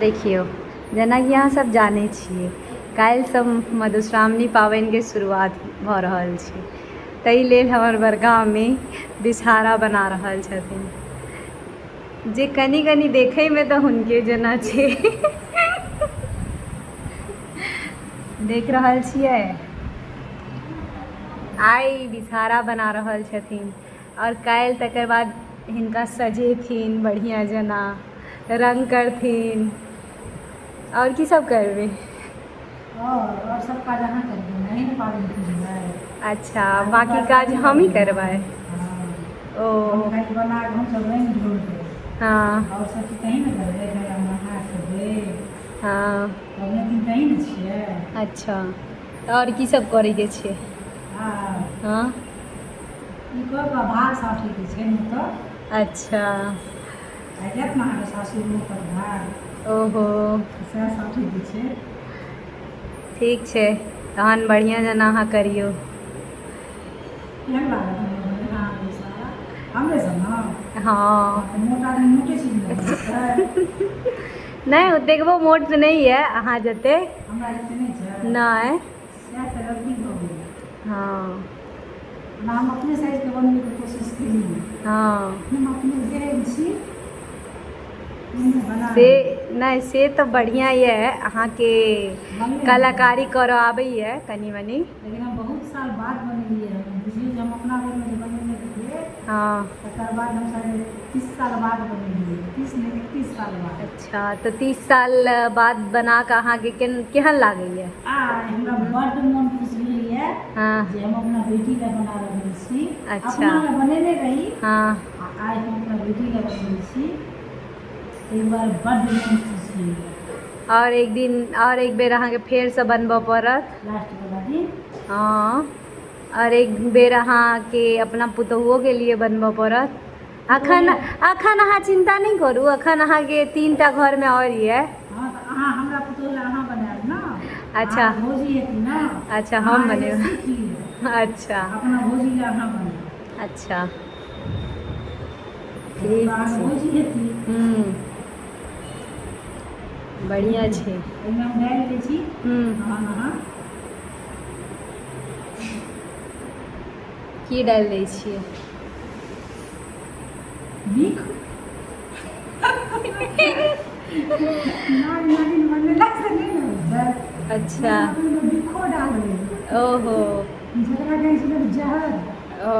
देखियो जेना कि अहाँ सब जानै छियै काल्हिसँ मधुश्रावणी पाबनिके शुरुआत भऽ रहल छै, ताहि लेल हमर बड़का मम्मी बिषहारा बना रहल छथिन, जे कनि कनि देखैमे तऽ हुनके जेना छै। देख रहल छियै, आइ बिषहारा बना रहल छथिन और काल्हि तकर बाद हिनका सजेथिन बढ़िआँ जेना, रंग करथिन और की सब करबै और सब काज अहाँ करबै, नहीं ने पाबनि पूजबै। अच्छा, बाकी काज हम ही करबै। ओ हम खाली बना के हम सब रंग ढोर देबै। हाँ और सब चीज कहीं ने करबै, जरा नहा देबै। हाँ पबनैतिन कहीं ने छियै। अच्छा, और की सब करैके छै। हाँ ई कऽ कऽ भार साठैके छै ने तऽ। अच्छा आइ जायत ने अहाँके सासुरमे ओकर भार। ओहो सएह साठैके छै। ठीक छै, तहन बढ़िआँ जेना अहाँ करियौ। केहन लागत हमर बनेनहार बिषहारा, हमरे सन ने। हाँ तऽ मोट आदमी मोटे चीज ने बनतै। नहीं ओतेकबो मोट तऽ नहीं है अहाँ जते। हमरा जते नहीं छै। नहीं सएह तऽ गलती भऽ गेलै। हाँ ओना हम अपने साइजके बनबैके कोशिश केलियै। हाँ हम अपने जेहन छी तेहने बना से लेबै। नहीं से तऽ बढ़िआँ यऽ अहाँके बनले नहि कलाकारी बनबै। करऽ आबैए कनि मनि। लेकिन हम बहुत साल बाद बनेलियै हँ, बुझियौ जे हम अपना घरमे जे बनेने रहियै हाँ तकर बाद हम शायद 30 साल बाद बनेलियै, 30 नहीं 31 साल बाद। अच्छा तऽ 30 साल बाद बना कऽ अहाँके केहन लागैए। आइ हमरा बड्ड मोन खुश भेलैए हाँ जे हम अपना बेटी लए बना रहल छी। अच्छा अपना लए बनेने रही हाँ आ आइ हम अपना बेटी लए बनबै छी, ताहि दुआरे बड्ड मोन खुश होइए। और एक बेर अहाँके फेरसँ बनबऽ पड़त। लास्टवला दिन। हाँ और एक बेर अहाँके अपना पुतोहुओके लिए बनबऽ पड़त। पुतहु अखन ले अखन अहाँ चिन्ता नहीं करू, अखन अहाँके 3टा घरमे और यऽ। हाँ तऽ अहाँ हमरा पुतहु लए अहाँ बनायब ने। अच्छा अहाँके भौजी हेती ने, अच्छा हम अहाँ एहिजे बनेबै। सीख लिअ। अच्छा अपना भौजी लए अहाँ बनायब। अच्छा तऽ ठीक अहाँके छै। भौजी हेती। बढ़िआँ देखियौ छै। एहिमे हम डालि दै छी तहन अहाँ की डालि दै छियै। बीख। नाग नागिन बनेलासँ नहि ने होइ छै, अच्छा ओहिमे बिक्खो डालबै। ओहो जकरा कहै छै लोक जहर। ओ